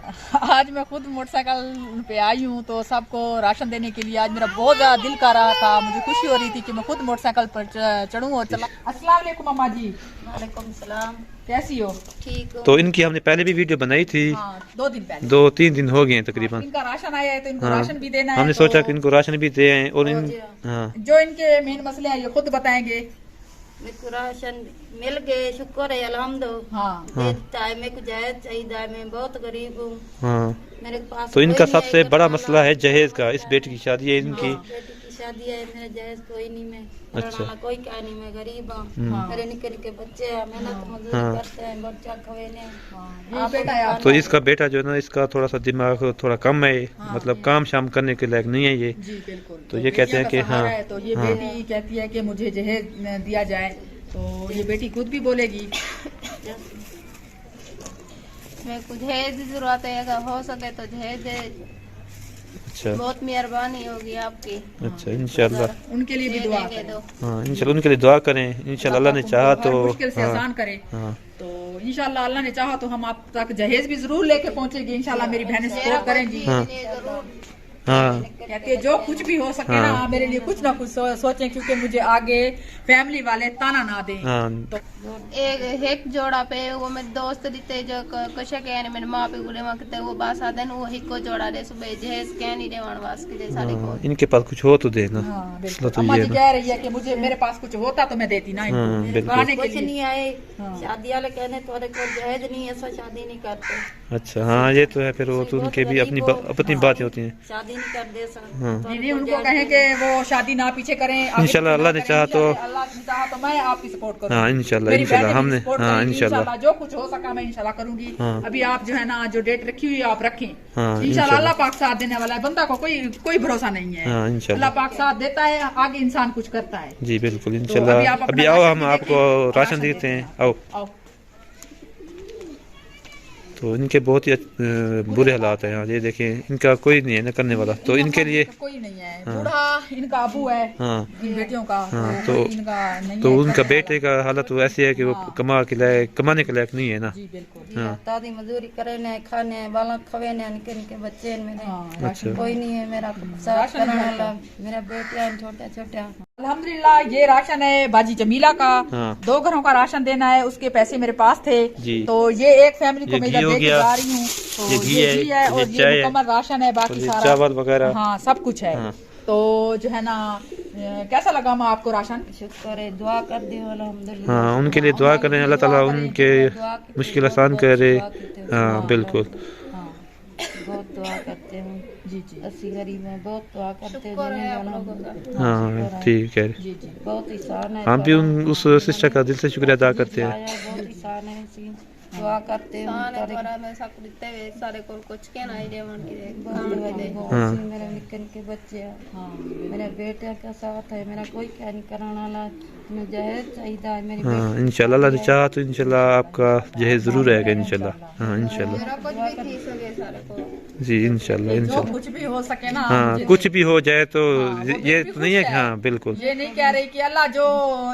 आज मैं खुद मोटरसाइकिल पे आई हूँ तो सबको राशन देने के लिए। आज मेरा बहुत ज़्यादा दिल कर रहा था, मुझे खुशी हो रही थी कि मैं खुद मोटरसाइकिल पर चढ़ूँ और चला। अस्सलाम वालेकुम अम्मा जी। वालेकुम सलाम। कैसी हो? ठीक हो? तो इनकी हमने पहले भी वीडियो बनाई थी। 2 दिन पहले, 2-3 दिन हो गए हैं तकरीबन। इनका राशन आया है तो इनको हाँ, राशन भी देना है। हमने सोचा कि इनको राशन भी दें और इन हाँ जो इनके मेन मसले हैं ये खुद बताएंगे। मेरे को राशन मिल गए, शुक्र है अल्हम्दुलिल्लाह। हाँ मेरे को जहेज चाहिए, मैं बहुत गरीब हूँ, हाँ। मेरे पास तो इनका कोई नहीं सबसे है बड़ा करने मसला वाला। है जहेज का। इस बेटी की शादी है इनकी। बेटी की शादी है, मेरा जहेज कोई नहीं, मैं अच्छा। करने वाला कोई क्या नहीं, मैं गरीब हूँ। मेरे निके निके बच्चे हैं, मेहनत मजदूरी हाँ। करते हैं, बच्चा खवेने। ये बेटा है तो इसका बेटा जो है ना, इसका थोड़ा सा दिमाग थोड़ा कम है, मतलब काम शाम करने के लायक नहीं है ये। जी बिल्कुल। तो ये कहते हैं कि हाँ तो ये बेटी कहती है कि मुझे जहेज दिया जाए, तो ये बेटी खुद भी बोलेगी। मेरे को जहेज की जरूरत है, अगर हो सके तो जहेज दे। अच्छा बहुत मेहरबानी होगी आपकी। अच्छा, इंशाल्लाह उनके लिए भी दुआ देंगे करें, तो। हाँ, इंशाल्लाह उनके लिए दुआ करें। इंशाल्लाह अल्लाह ने चाहा तो हर मुश्किल से हाँ आसान करे। हाँ तो इंशाल्लाह अल्लाह ने चाहा तो हम आप तक जहेज भी जरूर लेके पहुंचेगी। इंशाल्लाह मेरी बहनें सपोर्ट करेंगी। हाँ हाँ कहते हैं जो कुछ भी हो सके ना मेरे लिए कुछ ना कुछ सोचें, क्योंकि मुझे आगे फैमिली वाले ताना ना दें। हाँ तो एक जोड़ा पे वो मेरे दोस्त दिते जो कुछ कहने मेरे माँ पे गुले मांगते वो बास आते हैं वो हिको जोड़ा दे सुबह जहेज कह नहीं देवान वास के दे सारे को। इनके पास कुछ हो तो देना। हाँ मसला बिल्कुल। तो अम्मा ये जी है ना। कह रही है कि मुझे मेरे पास कुछ होता तो मैं देती ना इनको। हाँ बिल्कुल। खाने के कुछ लिए नहीं आए, हाँ। शादी वाले कहने तुम्हारे को जहेज नहीं है, ऐसा शादी नहीं करते, अच्छा हाँ, ये तो है। फिर वो तो उनके भी अपनी अपनी बातें होती हैं। शादी नहीं कर दे सर। हाँ। नहीं उनको कहें कि वो शादी ना पीछे करें। आगे इंशाल्लाह पीछे अल्लाह ना ने करें। चाहा तो अल्लाह ने चाहा तो मैं आपकी सपोर्ट करूंगी। हाँ इंशाल्लाह मेरी इंशाल्लाह बहनें हमने भी support हाँ करेंगी। इंशाल्लाह जो कुछ हो सका मैं इंशाल्लाह करूंगी। हाँ। अभी आप जो है ना जो डेट रखी हुई है आप रखें। हाँ, इंशाल्लाह इंशाल्लाह। अल्लाह पाक साथ देने वाला है, बंदा को कोई भरोसा नहीं है। हाँ, इंशाल्लाह। अल्लाह पाक साथ देता है, आगे इंसान कुछ करता है। जी बिल्कुल तो इंशाल्लाह। आप अपना अभी आओ, राशन हम भी आपको देखें। राशन देते हैं। आओ। आओ। तो इनके बहुत ही बुरे हालात हैं यहाँ। ये देखें, इनका कोई नहीं है ना करने वाला। तो इनके लिए कोई नहीं है। बूढ़ा इनका अबू है हाँ इन बेटियों का। हाँ, तो तो इनका नहीं तो है उनका करने बेटे का हालत तो ऐसी है कि वो कमाने के लायक नहीं है ना। वाला। जी बिल्कुल। हाँ। दादी मजदूरी करे ने, खाने वाला खवे ने, निके निके बच्चे हैं मेरे। हाँ, अच्छा कोई नहीं है मेरा साथ करने वाला, मेरा बेटे हैं छोटे छोटे। अल्हम्दुलिल्लाह ये राशन है बाजी जमीला का। हाँ। 2 घरों का राशन देना है, उसके पैसे मेरे पास थे। जी। तो ये एक फैमिली को ये मैं घी इधर हो दे के गया, जा रही हूँ। तो ये घी है, घी है और ये ये चाय है, मुकम्मल राशन है, और बाकी ये सारा चावल वगैरह। हाँ सब कुछ है। हाँ। तो जो है ना कैसा लगा माँ आपको राशन? शुक्र है, दुआ कर दियो अल्हम्दुलिल्लाह। हाँ, उनके लिए दुआ करें, अल्लाह ताला उनके मुश्किल आसान करे। हाँ बिल्कुल। हाँ बहुत दुआ करते हैं जी जी अस्सी गरीब में, बहुत दुआ करते शुक्र है आप हैं। लोगों का। हाँ ठीक है। जी जी। बहुत ईसान है, हम भी उस सिस्टर का दिल से शुक्रिया अदा करते हैं। बहुत ईसान है, इसी दुआ करते हैं साने पर मैं सब दिते हुए सारे को कुछ कहना ही देवन की दे खान के दे। हाँ। मेरे निक्के निक्के बच्चे हैं, हाँ मेरे बेटे का साथ है, मेरा कोई क्या नहीं कराने वाला, मुझे जहेज चाहिए है मेरी हाँ इंशाल्लाह अल्लाह ने चाहा तो इंशाल्लाह आपका जहेज जरूर रहेगा इंशाल्लाह। हाँ इंशाल्लाह मेरा कुछ भी थी सके सारे को। जी इंशाल्लाह जो इंशाल्लाह। कुछ भी हो सके ना हाँ मुझे कुछ भी हो जाए तो वो ये भी तो नहीं है खुश कि हाँ बिल्कुल। ये नहीं कह रही कि अल्लाह जो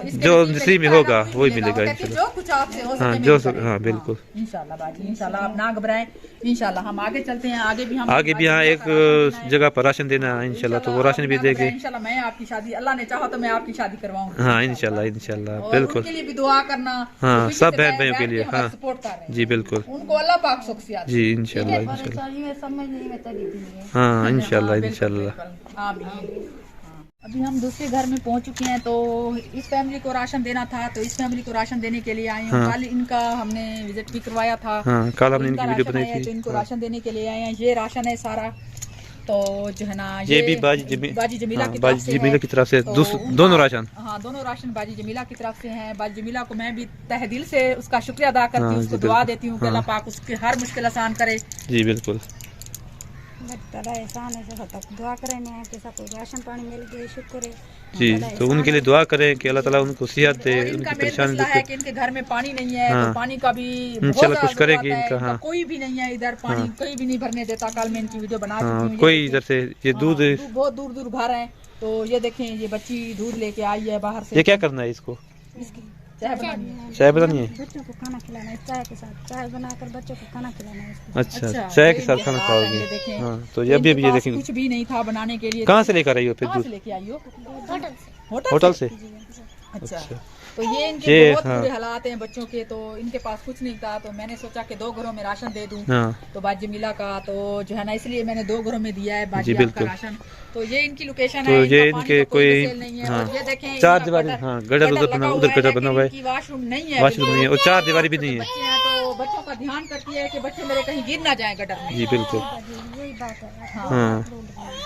इसके जो नसीब नसीब में लिखा है ना, होगा वही वो मिलेगा वो कहती है, इंशाल्लाह। जो कुछ आपसे हो सके हाँ मेरी जो करें। हाँ बिल्कुल। इंशाल्लाह बाजी इंशाल्लाह आप ना घबराएं। इंशाल्लाह हम आगे चलते हैं, आगे भी हम आगे भी यहाँ एक जगह पर राशन देना है इंशाल्लाह, तो वो राशन भी देंगे। इंशाल्लाह मैं आपकी शादी अल्लाह ने चाहा तो मैं आपकी शादी करवाऊंगी। हाँ इंशाल्लाह इंशाल्लाह और बिल्कुल। उनके लिए भी दुआ करना। हाँ, जो पीछे सब से बहन भाइयों बैठ के लिए, हमारी हाँ। सपोर्ट कर रहे हैं। जी बिल्कुल। उनको अल्लाह पाक सुख सियात जी इंशाल्लाह इंशाल्लाह। परेशानी में समझ नहीं में तरी भी नहीं है। हाँ इंशाल्लाह बिल्कुल, इंशाल्लाह। बिल्कुल। आमीन। हाँ। अभी हम दूसरे घर में पहुंच चुके हैं, तो इस फैमिली को राशन देना था, तो इस फैमिली को राशन देने के लिए आए हैं। हाँ। कल इनका हमने विजिट भी करवाया था। हाँ कल तो हमने इनका इनकी वीडियो राशन आया बनाई है, तो थी। इनको हाँ। राशन देने के लिए आए हैं। ये राशन है सारा, तो जो है ना ये भी बाजी जमीला हाँ, की तरफ बाजी से है। जमीला की तरफ से तो दोनों उनका- राशन। हाँ दोनों राशन बाजी जमीला की तरफ से हैं। बाजी जमीला को मैं भी तहे दिल से उसका शुक्रिया अदा करती हूँ, हाँ, उसको जी, दुआ बिल्कुल। देती हूँ कि हाँ। अल्लाह पाक उसकी हर मुश्किल आसान करे। जी बिल्कुल। एहसान है, सब दुआ करें कि सब राशन पानी मिल गए, शुक्र है। जी तो उनके लिए दुआ करें कि अल्लाह ताला उनको सेहत दे, और इनका उनकी मेन परेशानी मसला दूर है करे। कि इनके घर में पानी नहीं है। हाँ। तो पानी का भी इंशाल्लाह कुछ करेंगे इनका। हाँ कोई भी नहीं है इधर, पानी हाँ। कोई भी नहीं भरने देता। कल मैं इनकी वीडियो बना चुकी हाँ हूँ। कोई इधर से ये दूध बहुत दूर दूर घर है। तो ये देखें, ये बच्ची दूध लेके आई है बाहर से। ये क्या करना है इसको? इसकी चाय बनानी है। चाय बनानी है? बच्चों को खाना खिलाना है, चाय के साथ चाय बनाकर बच्चों को खाना खिलाना है इसको। अच्छा, चाय के साथ खाना ये खाओगे? देखें, हाँ, तो ये अभी इनके ये पास देखेंगे। कुछ भी नहीं था बनाने के लिए। कहाँ से लेकर आई हो फिर कहाँ से दूध? लेके आई हो? होटल होटल से? अच्छा, अच्छा। तो ये इनके ये, बहुत हाँ। बुरे हालात हैं बच्चों के, तो इनके पास कुछ नहीं था, तो मैंने सोचा कि 2 घरों में राशन दे दूं। हाँ तो बाजी मिला का तो जो है ना, इसलिए मैंने 2 घरों में दिया है बाजी जी, आपका बिल्कुल। राशन। तो ये इनकी लोकेशन तो है, ये इनका पानी इनके का कोई कोई- वसेल नहीं है। हाँ, और ये देखें, 4 इनका दीवारी, गटर- हाँ, गटर उधर लगा बना, हुआ उधर है, गटर लेकिन बना हुआ है। इनकी वॉशरूम नहीं है, वॉशरूम नहीं है, और 4 दीवारी भी नहीं है। बच्चे हैं तो बच्चों का ध्यान करती है कि बच्चे मेरे कहीं गिर ना जाए गटर में। जी बिल्कुल। यही बात है। हाँ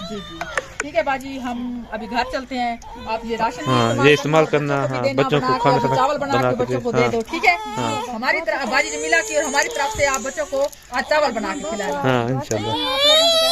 जी जी, ठीक है बाजी, हम अभी घर चलते हैं। आप ये राशन भी हाँ, ये इस्तेमाल करना, बच्चों को हाँ, भी देना, बच्चों को बना के, खाना चावल बना के बच्चों को दे हाँ। दो, ठीक है? हाँ। हमारी तरफ बाजी जमीला की और हमारी तरफ से आप बच्चों को आज चावल बना के खिलाएं। हाँ इंशाल्लाह।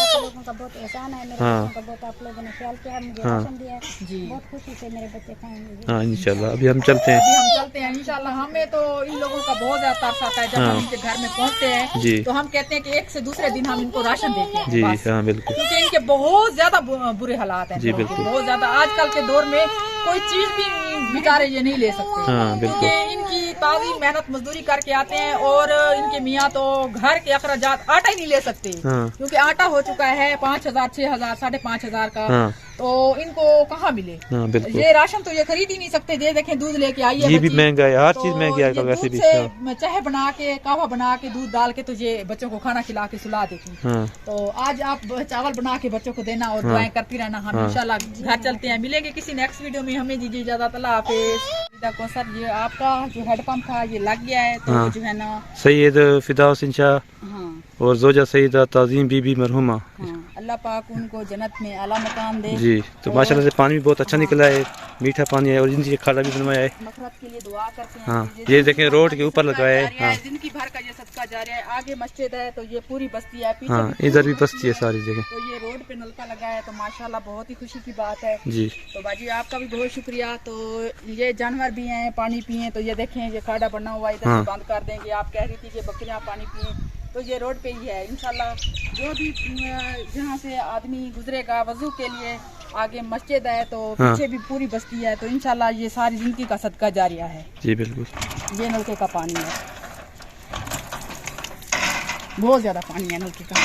आप लोगों का बहुत एहसान है, मेरे हाँ। बच्चों का बहुत आप लोगों ने ख्याल किया, मुझे हाँ। राशन दिया है। जी, बहुत खुशी से मेरे बच्चे खाएंगे। हाँ इंशाल्लाह। अभी हम चलते हैं। अभी हम चलते हैं इंशाल्लाह। हमें तो इन लोगों का बहुत ज्यादा तरस आता है जब हाँ। हम इनके घर में पहुंचते हैं, जी। तो हम कहते हैं कि एक से दूसरे दिन हम इनको राशन देते हैं जी बस। हाँ बिल्कुल। क्योंकि इनके बहुत ज्यादा बुरे हालात हैं जी, लोगों के, बिल्कुल। बहुत ज्यादा। आजकल के दौर में कोई चीज भी बेचारे ये नहीं ले सकते, हाँ बिल्कुल। क्योंकि इनकी ताजी मेहनत मजदूरी करके आते हैं, और इनके मियाँ तो घर के अखराजात आटा ही नहीं ले सकते, हाँ क्योंकि आटा हो चुका है 5,000, 6,000, 5,500 का। हाँ तो इनको कहाँ मिले? हाँ बिल्कुल। ये राशन तो ये खरीद ही नहीं सकते। ये देखें, दूध लेके आई है ये भी बच्ची, महंगा है, हर तो चीज महंगी है ये आजकल वैसे दूध भी। से हाँ चाय बना के, कहवा बना के, दूध डाल के तो ये बच्चों को खाना खिला के सुला देती। हाँ तो आज आप चावल बना के बच्चों को देना और हाँ। दुआएं करती रहना। हम हाँ। इंशाल्लाह घर चलते हैं, मिलेंगे किसी नेक्स्ट वीडियो में। हमें दीजिए इजाजत, अल्लाह हाफिज। सर, ये आपका जो हेडपम्प था ये लग गया है, तो हाँ। जो है ना, सैयद फिदाउस शाह हाँ और जोजा सईदा ताज़ीम बीबी मरहुमा हाँ, अल्लाह पाक उनको जन्नत में आला मकाम दे। जी। तो माशाल्लाह से पानी भी बहुत अच्छा निकला है, मीठा पानी है, और इनकी खाना भी बनवाया है। मगफरत के लिए दुआ करते हैं। हाँ, ये देखें रोड के ऊपर लगाया है। हाँ जिनकी भर का ये सदका जा रहा है। आगे मस्जिद है, तो ये पूरी बस्ती है, पीछे हाँ, भी इधर भी बस्ती है सारी जगह। तो ये रोड पे नलका लगा है, तो माशाल्लाह बहुत ही खुशी की बात है। जी तो बाजी आपका भी बहुत शुक्रिया। तो ये जानवर भी हैं, पानी पिए, तो ये देखें ये खाड़ा बना हुआ है, इधर हाँ। से बंद कर देंगे। आप कह रही थी कि बकरियां पानी पिए, तो ये रोड पे ही है। इंशाल्लाह जो भी जहाँ से आदमी गुजरेगा वजू के लिए, आगे मस्जिद है, तो हाँ। पीछे भी पूरी बस्ती है, तो इंशाल्लाह ये सारी जिंदगी का सदका जारिया है। जी बिल्कुल। ये नलके का पानी है, बहुत ज्यादा पानी है नलके का।